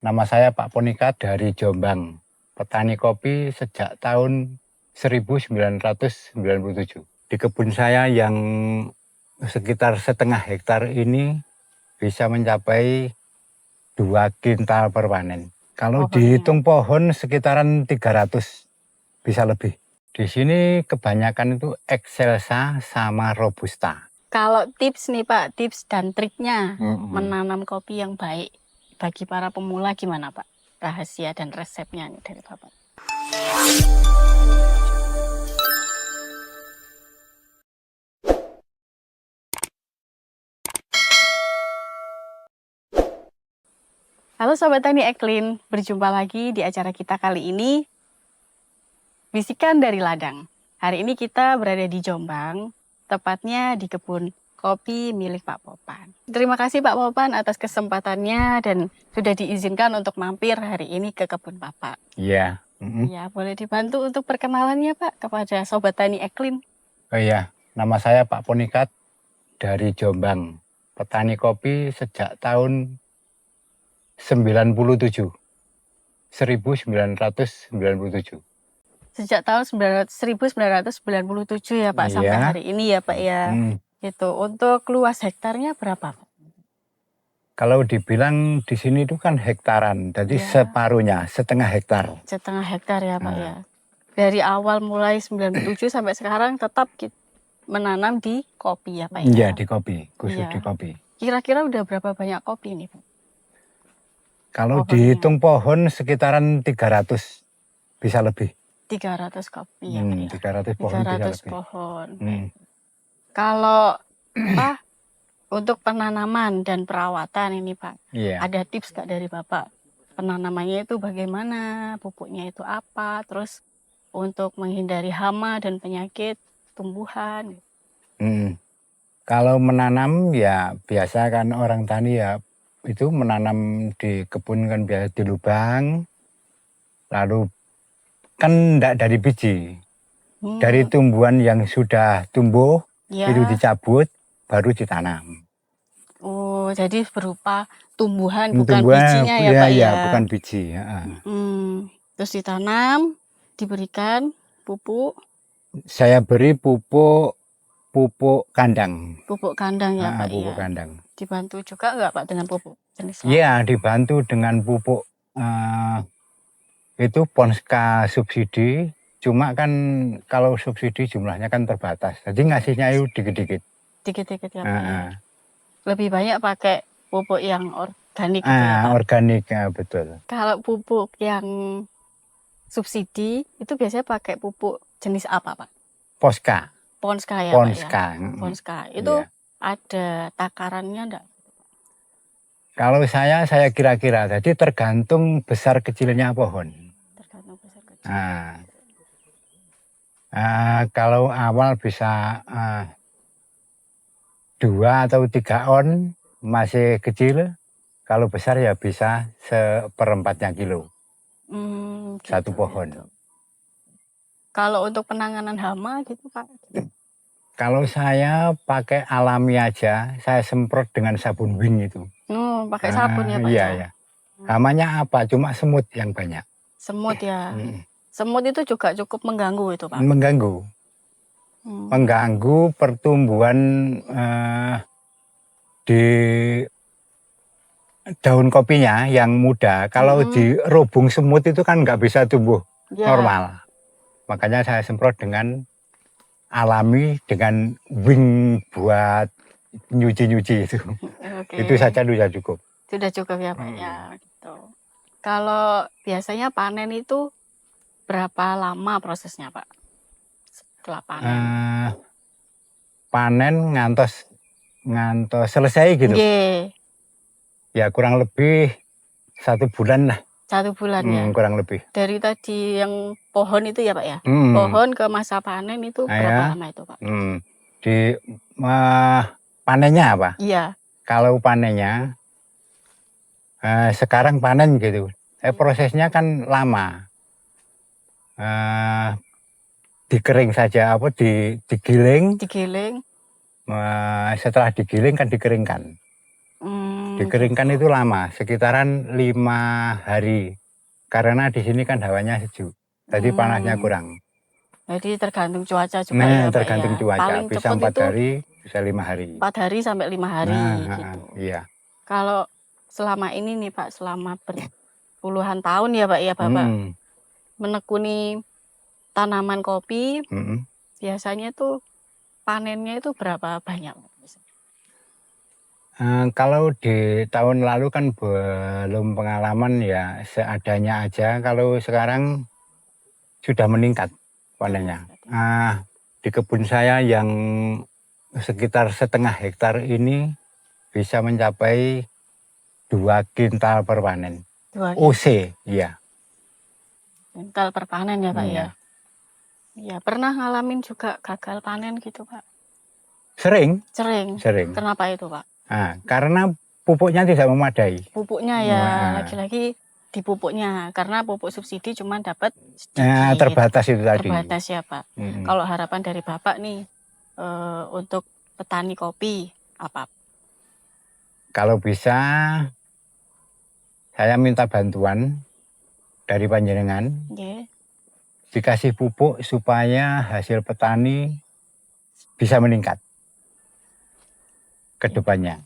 Nama saya Pak Ponika dari Jombang, petani kopi sejak tahun 1997. Di kebun saya yang sekitar setengah hektar ini bisa mencapai 2 kintal per panen. Kalau dihitung pohon sekitaran 300, bisa lebih. Di sini kebanyakan itu Excelsa sama Robusta. Kalau tips nih Pak, tips dan triknya menanam kopi yang baik bagi para pemula gimana Pak? Rahasia dan resepnya nih dari Bapak. Halo Sobat Tani Eklin, berjumpa lagi di acara kita kali ini, Bisikan dari Ladang. Hari ini kita berada di Jombang, tepatnya di kebun kopi milik Pak Popan. Terima kasih Pak Popan atas kesempatannya dan sudah diizinkan untuk mampir hari ini ke kebun Bapak. Iya. Ya, boleh dibantu untuk perkenalannya Pak kepada Sobat Tani Eklin. Oh iya, nama saya Pak Ponika dari Jombang, petani kopi sejak tahun 1997. Sejak tahun 1997 ya Pak, sampai Iya. hari ini ya Pak ya. Gitu. Untuk luas hektarnya berapa Pak? Kalau dibilang di sini itu kan hektaran, jadi separuhnya, setengah hektar. Setengah hektar ya Pak ya. Dari awal mulai 97 sampai sekarang tetap menanam di kopi ya Pak ya? Iya, di kopi, khusus di kopi. Kira-kira udah berapa banyak kopi nih Pak? Kalau dihitung pohon sekitaran 300, bisa lebih. 300 kopi ya Pak ya? 300 pohon 300 bisa lebih. pohon. Kalau Pak, untuk penanaman dan perawatan ini Pak, ada tips gak dari Bapak? Penanamannya itu bagaimana, pupuknya itu apa, terus untuk menghindari hama dan penyakit tumbuhan. Kalau menanam ya biasa kan orang tani ya itu menanam di kebun kan biasa di lubang, lalu kan enggak dari biji, dari tumbuhan yang sudah tumbuh itu dicabut baru ditanam. Oh, jadi berupa tumbuhan bukan bijinya ya Pak ya? Bukan biji. Terus ditanam, diberikan pupuk. Saya beri pupuk kandang. Pupuk kandang ya Pak pupuk ya? kandang. Dibantu juga enggak Pak dengan pupuk jenis lain? Iya, dibantu dengan pupuk itu Ponska subsidi. Cuma kan kalau subsidi jumlahnya kan terbatas, jadi ngasihnya itu dikit-dikit. Dikit-dikit ya Pak ya? Lebih banyak pakai pupuk yang organik gitu ya Pak? Organik, ya, betul. Kalau pupuk yang subsidi itu biasanya pakai pupuk jenis apa Pak? Ponska. Ponska ya Ponska. Pak ya? Ponska. Itu ada takarannya enggak? Kalau saya kira-kira, jadi tergantung besar kecilnya pohon. Tergantung besar kecil. Kalau awal bisa 2 atau 3 on masih kecil, kalau besar ya bisa 1/4 kilo. Satu pohon. Gitu. Kalau untuk penanganan hama gitu Pak? Kalau saya pakai alami aja, saya semprot dengan sabun wing itu. Pakai sabun ya Pak? Iya. Hamanya apa? Cuma semut yang banyak. Semut ya? Semut itu juga cukup mengganggu itu Pak? Mengganggu. Mengganggu pertumbuhan di daun kopinya yang muda. Kalau dirobung semut itu kan nggak bisa tumbuh normal. Makanya saya semprot dengan alami, dengan wing buat nyuci-nyuci itu. Itu saja sudah cukup. Sudah cukup ya Pak ya. Gitu. Kalau biasanya panen itu berapa lama prosesnya Pak? Setelah panen? Panen ngantos selesai gitu. Ya kurang lebih 1 bulan lah. 1 bulan ya? Kurang lebih. Dari tadi yang pohon itu ya Pak ya? Pohon ke masa panen itu berapa lama itu Pak? Di panennya apa? Iya. Kalau panennya sekarang panen gitu, prosesnya kan lama. Dikering saja, digiling. Digiling. Setelah digiling kan dikeringkan. Dikeringkan gitu. itu lama, sekitaran 5 hari. Karena di sini kan hawanya sejuk, jadi panasnya Hmm, kurang. jadi tergantung cuaca juga Nah, ya Pak tergantung ya. cuaca, Paling bisa cepet 4 itu hari, bisa 5 hari. 4 hari sampai 5 Nah, hari gitu. iya. Kalau selama ini nih Pak, selama berpuluhan tahun ya Pak ya Bapak Mm-mm, menekuni tanaman kopi, mm-mm. biasanya tuh panennya itu berapa banyak? Kalau di tahun lalu kan belum pengalaman ya, seadanya aja. Kalau sekarang sudah meningkat Sudah panennya. meningkat ya. Di kebun saya yang sekitar setengah hektar ini bisa mencapai 2 kintal per panen. 2 OC, iya. kintal per panen ya Pak ya. Iya. Iya, pernah ngalamin juga gagal panen gitu Pak. Sering, Sering. sering. Kenapa itu Pak? Karena pupuknya tidak memadai. Pupuknya ya, Nah, lagi-lagi di pupuknya. Karena pupuk subsidi cuma dapat sedikit. terbatas itu tadi. Terbatas ya Pak. Mm-mm. Kalau harapan dari Bapak nih untuk petani kopi apa? Kalau bisa, saya minta bantuan dari panjenengan, Nggih. dikasih pupuk supaya hasil petani bisa meningkat ke depannya.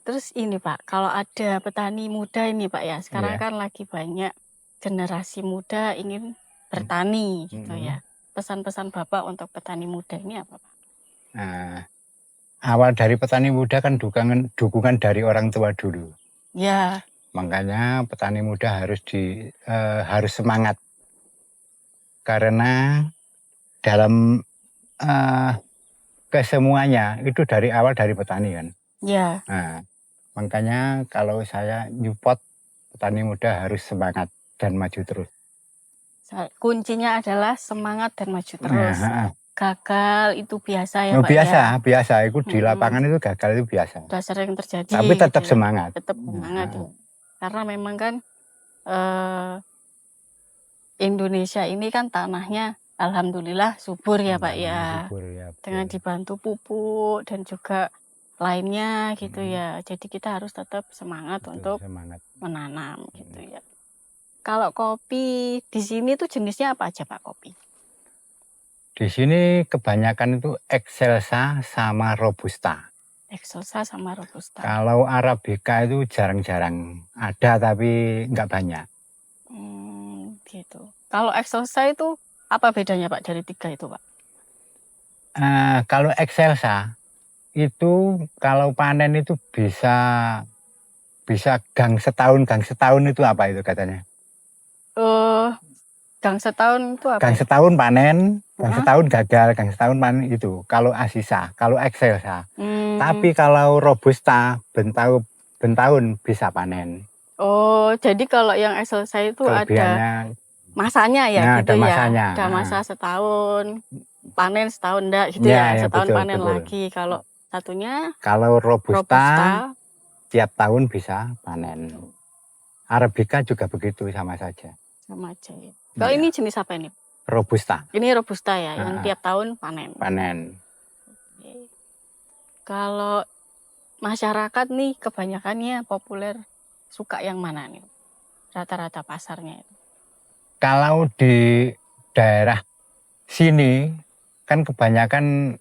Terus ini Pak, kalau ada petani muda ini Pak ya, sekarang Iya. kan lagi banyak generasi muda ingin bertani gitu Mm-mm. ya. Pesan-pesan Bapak untuk petani muda ini apa Pak? Nah, awal dari petani muda kan dukungan dari orang tua dulu. Ya, Makanya petani muda harus semangat karena dalam eh, kesemuanya itu dari awal dari petani kan. ya. Nah, makanya kalau saya nyupport petani muda harus semangat dan maju terus. Kuncinya adalah semangat dan maju terus. Nah, Gagal itu biasa ya Pak biasa, ya. biasa. Itu di lapangan itu gagal itu biasa. Sudah sering terjadi. Tapi tetap gitu ya. semangat. Tetap semangat ya. Karena memang kan eh, Indonesia ini kan tanahnya alhamdulillah subur ya Pak ya. Subur, ya, Dengan dibantu pupuk dan juga lainnya gitu ya. Jadi kita harus tetap semangat untuk semangat. menanam gitu ya. Kalau kopi di sini tuh jenisnya apa aja Pak kopi? Di sini kebanyakan itu Excelsa sama Robusta. Excelsa sama Robusta. Kalau Arabica itu jarang-jarang ada tapi nggak banyak. Gitu. Kalau Excelsa itu apa bedanya Pak dari 3 itu Pak? Kalau Excelsa itu kalau panen itu bisa gang setahun itu apa itu katanya? Gang setahun itu apa? Gang setahun panen, gang setahun gagal, gang setahun panen itu. Kalau Asisa, kalau Excelsa. Tapi kalau Robusta bentahun bisa panen. Oh, jadi kalau yang Excelsa itu ada masanya ya nah, gitu ada ya? masanya. Ada masa setahun, panen setahun enggak gitu ya? Setahun betul, panen betul. Lagi. Kalau satunya? Kalau Robusta tiap tahun bisa panen. Arabica juga begitu, sama saja. Sama aja ya. Kalau ini jenis apa ini? Robusta. Ini Robusta ya, yang tiap tahun panen. Panen. Oke. Kalau masyarakat nih kebanyakannya populer suka yang mana nih? Rata-rata pasarnya itu. Kalau di daerah sini kan kebanyakan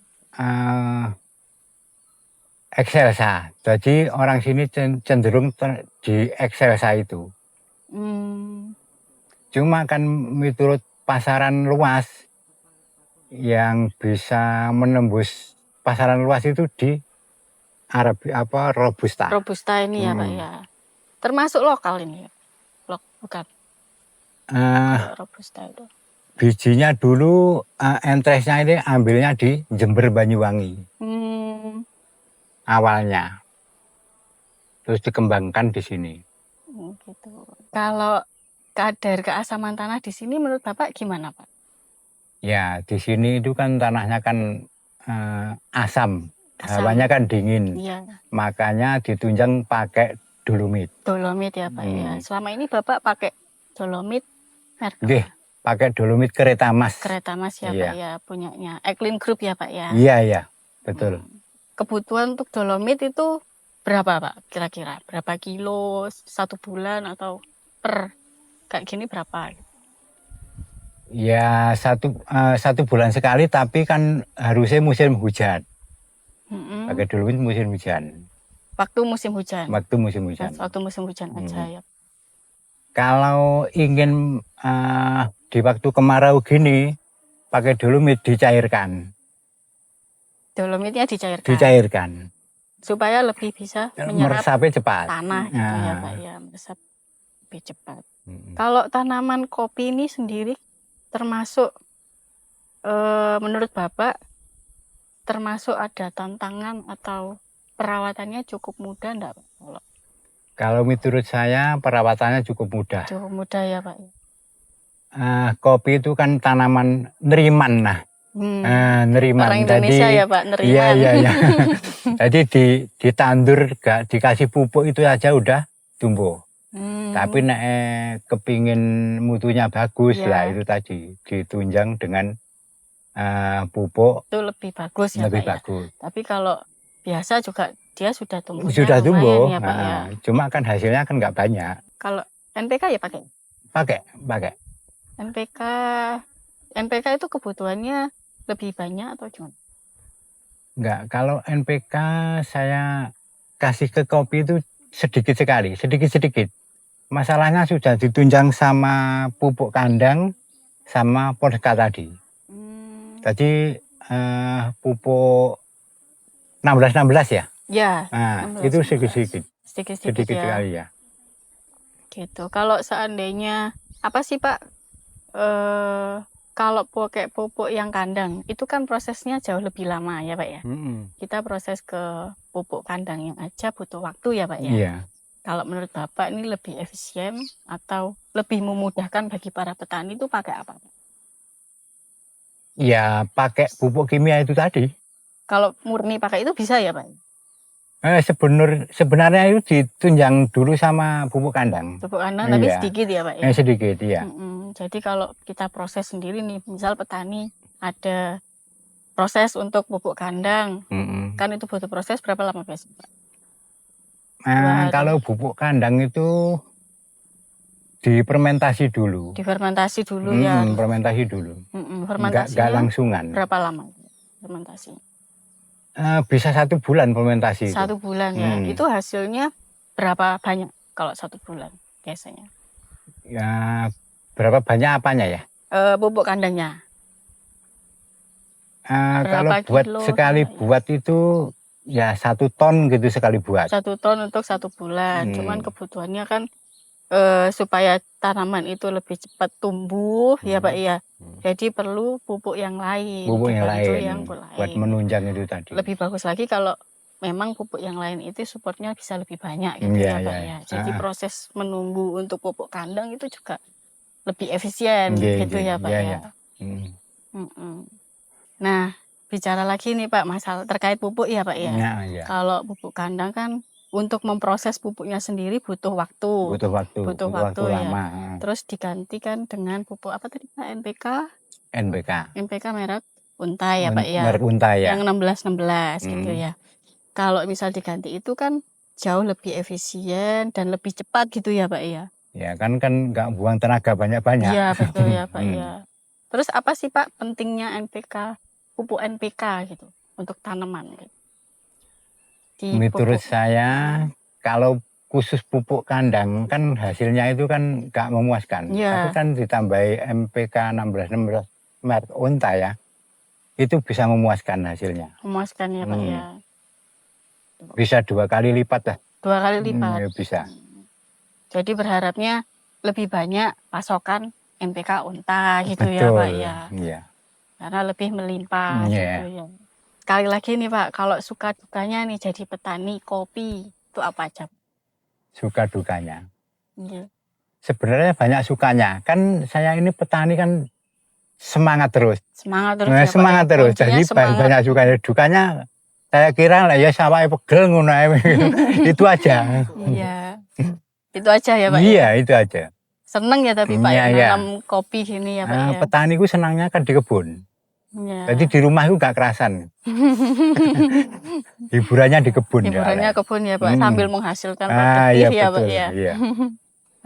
Excelsa. Jadi orang sini cenderung di Excelsa itu. Cuma kan menurut pasaran luas yang bisa menembus pasaran luas itu di Robusta. Robusta ini ya Pak ya. Termasuk lokal ini ya? Bukan. Robusta itu. Bijinya dulu entresnya ini ambilnya di Jember Banyuwangi. Awalnya. Terus dikembangkan di sini. Gitu. Kalau kadar keasaman tanah di sini menurut Bapak gimana Pak? Ya, di sini itu kan tanahnya kan asam. Hawanya kan dingin. Iya. Makanya ditunjang pakai dolomit. Dolomit ya Pak ya. Selama ini Bapak pakai dolomit merek apa? Nggih, pakai dolomit Kereta Mas. Kereta Mas ya Pak ya, punyanya Eklin Group ya Pak ya. Iya, betul. Kebutuhan untuk dolomit itu berapa Pak kira-kira? Berapa kilo, 1 bulan atau per kayak gini berapa? Ya satu bulan sekali, tapi kan harusnya musim hujan. Mm-mm. Pakai dulu musim hujan. Waktu musim hujan. Waktu musim hujan. Waktu musim hujan aja ya. Kalau ingin di waktu kemarau gini, pakai dolomit dicairkan. Dolomitnya dicairkan. Dicairkan. Supaya lebih bisa menyerap meresapnya cepat. tanah gitu ya Pak ya, meresap lebih cepat. Kalau tanaman kopi ini sendiri termasuk menurut Bapak termasuk ada tantangan atau perawatannya cukup mudah enggak Pak? Kalau menurut saya perawatannya cukup mudah. Cukup mudah ya Pak. Kopi itu kan tanaman neriman nah. Neriman. Orang Indonesia Jadi, ya Pak, neriman. Iya. Jadi ditandur, gak dikasih pupuk itu aja udah tumbuh. Tapi kepingin mutunya bagus lah itu tadi ditunjang dengan pupuk. Itu lebih bagus ya lebih Pak bagus. Ya. Tapi kalau biasa juga dia sudah tumbuh. Sudah tumbuh. Ya, Pak, ya. Cuma kan hasilnya kan nggak banyak. Kalau NPK ya pakai? Pakai. NPK itu kebutuhannya lebih banyak atau gimana? Enggak, kalau NPK saya kasih ke kopi itu sedikit sekali, sedikit. Masalahnya sudah ditunjang sama pupuk kandang sama Podka tadi. Tadi pupuk 16-16 ya? Ya. Itu sedikit. Sedikit ya. Sekali ya. Gitu. Kalau seandainya apa sih Pak? Kalau pakai pupuk yang kandang itu kan prosesnya jauh lebih lama ya Pak ya. Kita proses ke pupuk kandang yang aja butuh waktu ya Pak ya. Iya. Kalau menurut Bapak ini lebih efisien atau lebih memudahkan bagi para petani itu pakai apa? Ya pakai pupuk kimia itu tadi. Kalau murni pakai itu bisa ya Pak? Sebenarnya itu ditunjang dulu sama pupuk kandang. Pupuk kandang tapi sedikit ya Pak ya? Sedikit iya. Jadi kalau kita proses sendiri nih, misal petani ada proses untuk pupuk kandang, kan itu butuh proses berapa lama biasanya Pak? Kalau pupuk kandang itu difermentasi dulu. Difermentasi dulu ya. Fermentasi dulu. Fermentasinya nggak langsungan. Berapa lama fermentasi? Bisa 1 bulan fermentasi. 1 bulan ya. Itu hasilnya berapa banyak kalau 1 bulan biasanya? Ya berapa banyak apanya ya? Pupuk kandangnya. Kalau buat sekali buat itu ya 1 ton gitu sekali buat. 1 ton untuk 1 bulan. Cuman kebutuhannya kan supaya tanaman itu lebih cepat tumbuh ya Pak ya. Jadi perlu pupuk yang lain. Pupuk yang lain. Buat menunjang itu tadi. Lebih bagus lagi kalau memang pupuk yang lain itu supportnya bisa lebih banyak gitu ya Pak ya. Jadi proses menunggu untuk pupuk kandang itu juga lebih efisien gitu ya Pak ya. Nah, bicara lagi nih Pak masalah terkait pupuk ya Pak ya. Kalau pupuk kandang kan untuk memproses pupuknya sendiri butuh waktu. Butuh waktu ya. Lama. Terus digantikan dengan pupuk apa tadi Pak? NPK merek Untai ya Pak ya. Merek Untai ya. Yang 16-16 gitu ya. Kalau misal diganti itu kan jauh lebih efisien dan lebih cepat gitu ya Pak ya. Ya kan nggak buang tenaga banyak-banyak. Iya betul ya Pak ya. Terus apa sih Pak pentingnya pupuk NPK gitu untuk tanaman gitu? Menurut saya kalau khusus pupuk kandang kan hasilnya itu kan nggak memuaskan. Tapi kan ditambahi NPK 16-16 merek Untai ya. Itu bisa memuaskan hasilnya. Memuaskan ya Pak ya. Bisa 2 kali lipat lah. 2 kali lipat. Bisa. Jadi berharapnya lebih banyak pasokan NPK Untai gitu. Betul, ya Pak ya. Iya. Karena lebih melimpah gitu ya. Sekali lagi nih Pak, kalau suka dukanya nih jadi petani kopi itu apa aja? Suka dukanya. Sebenarnya banyak sukanya. Kan saya ini petani kan semangat terus. Semangat terus ya, semangat Pak. Terus. Jadi banyak sukanya. Dukanya saya kira lah ya sawah pegel ngono itu aja. Iya. Itu aja ya Pak. Iya, itu aja. Seneng ya tapi Pak nanam kopi gini ya Pak ya. Petani ku senangnya kan di kebun. Ya. Jadi di rumah itu gak kerasan. Hiburannya di kebun. Hiburannya kebun ya Pak, sambil menghasilkan Ah, produktif iya, ya Pak betul, ya. iya.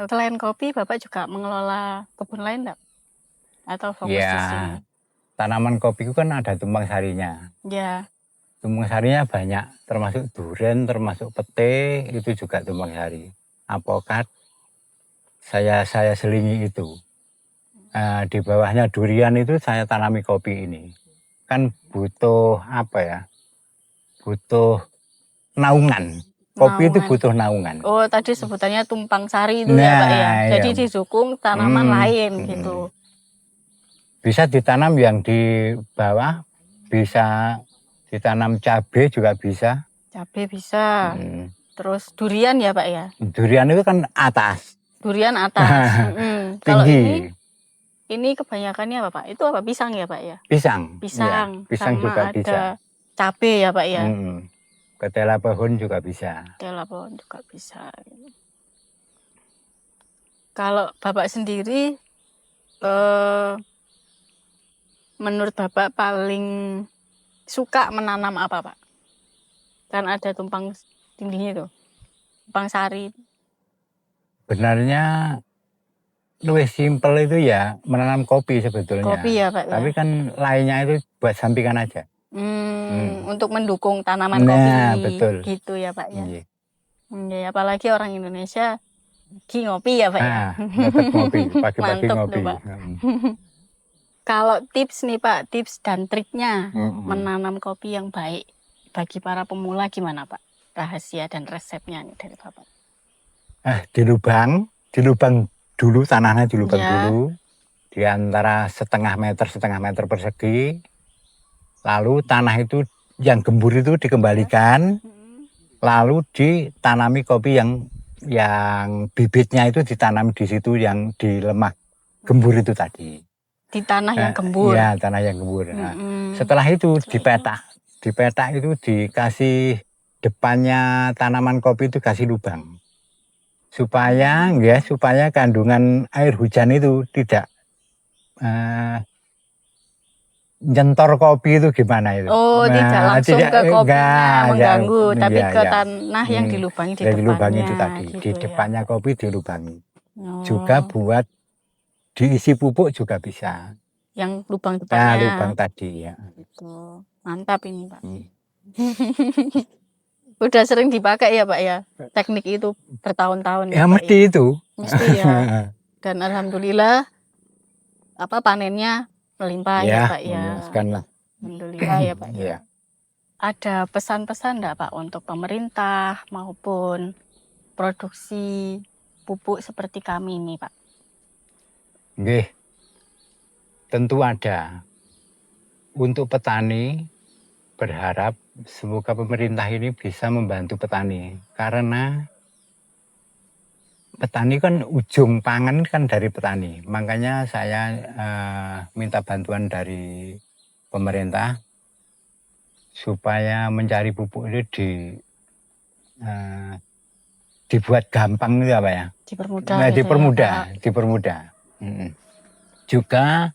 Selain kopi, Bapak juga mengelola kebun lain enggak? Atau fokus di sini? Ya, tanaman kopi itu kan ada tumpang sarinya. Ya. Tumpang sarinya banyak, termasuk durian, termasuk pete, itu juga tumpang sari. Apokat, saya selingi itu. Di bawahnya durian itu saya tanami kopi ini. Kan butuh apa ya? Butuh naungan. Kopi itu Naungan. butuh naungan. Oh, tadi sebutannya tumpang sari itu ya Pak ya. Jadi iya. didukung tanaman lain gitu. Bisa ditanam yang di bawah, bisa ditanam cabai juga bisa. Cabai bisa. Terus durian ya Pak ya. Durian itu kan atas. Durian atas. Kalau Tinggi. ini kebanyakannya apa Pak? Itu apa, pisang ya Pak ya? Pisang. Pisang. Ya, pisang sama juga ada bisa. cabai ya Pak ya. Ketela pohon juga bisa. Ketela pohon juga bisa. Kalau Bapak sendiri, menurut Bapak paling suka menanam apa Pak? Kan ada tumpang tindihnya itu, tumpang sari. Sebenarnya lebih simpel itu ya menanam kopi sebetulnya. Kopi ya Pak ya. Tapi kan lainnya itu buat sampingan aja. Untuk mendukung tanaman kopi. Betul. Gitu ya Pak ya. Iya. Apalagi orang Indonesia ngopi ya Pak ya. Tetap ngopi, pagi-pagi Mantap ngopi. tuh, Pak. Kalau tips nih Pak, tips dan triknya menanam kopi yang baik bagi para pemula gimana Pak? Rahasia dan resepnya nih dari Bapak. Di lubang dulu, tanahnya di lubang dulu, di antara setengah meter persegi. Lalu tanah itu yang gembur itu dikembalikan, lalu ditanami kopi yang bibitnya itu ditanam di situ yang di lemah gembur itu tadi. Di tanah yang gembur. Ya, tanah yang gembur. Nah, setelah itu dipetak itu dikasih depannya tanaman kopi itu kasih lubang. Supaya kandungan air hujan itu tidak nyentor kopi itu gimana itu? Oh, tidak langsung ke kopinya mengganggu, tapi ke tanah yang dilubangi di depannya. Dilubangi itu tadi, gitu di depannya ya, kopi dilubangi. Juga buat diisi pupuk juga bisa. Yang lubang depannya. Lubang tadi ya. Gitu. Mantap ini Pak. Udah sering dipakai ya Pak ya, teknik itu bertahun-tahun ya mesti ya? Itu mesti ya. Dan alhamdulillah panennya melimpah ya Pak ya. Alhamdulillah ya Pak ya. Ada pesan-pesan enggak Pak untuk pemerintah maupun produksi pupuk seperti kami ini Pak? Nggih, tentu ada. Untuk petani berharap semoga pemerintah ini bisa membantu petani, karena petani kan ujung pangan kan dari petani. Makanya saya minta bantuan dari pemerintah supaya mencari pupuk itu dibuat gampang itu apa ya? Dipermudah. Nah, gitu dipermudah. Juga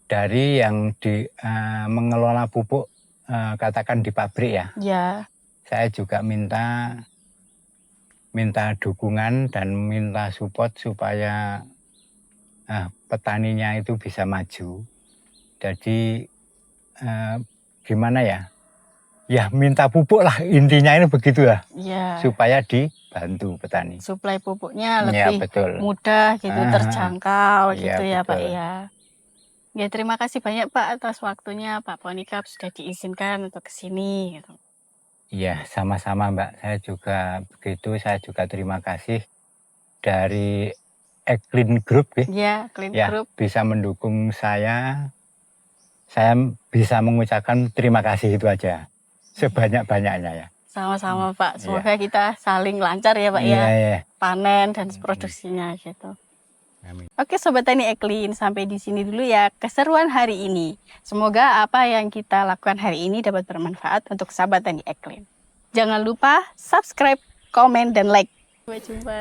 dari yang mengelola pupuk, katakan di pabrik ya. Ya. Saya juga minta dukungan dan minta support supaya petaninya itu bisa maju. Jadi gimana ya? Ya minta pupuk lah, intinya ini begitu lah. Ya. Supaya dibantu petani. Suplai pupuknya lebih mudah gitu, terjangkau gitu ya Pak ya. Ya, terima kasih banyak Pak atas waktunya Pak Ponikap sudah diizinkan untuk kesini gitu. Iya, sama-sama Mbak. Saya juga terima kasih dari Eklin Group ya. Eklin Group bisa mendukung saya. Saya bisa mengucapkan terima kasih itu aja. Sebanyak-banyaknya ya. Sama-sama Pak. Semoga kita saling lancar ya Pak ya. Panen dan produksinya gitu. Amin. Oke Sobat Tani Eklin, sampai di sini dulu ya keseruan hari ini. Semoga apa yang kita lakukan hari ini dapat bermanfaat untuk Sobat Tani Eklin. Jangan lupa subscribe, komen, dan like. Sampai jumpa.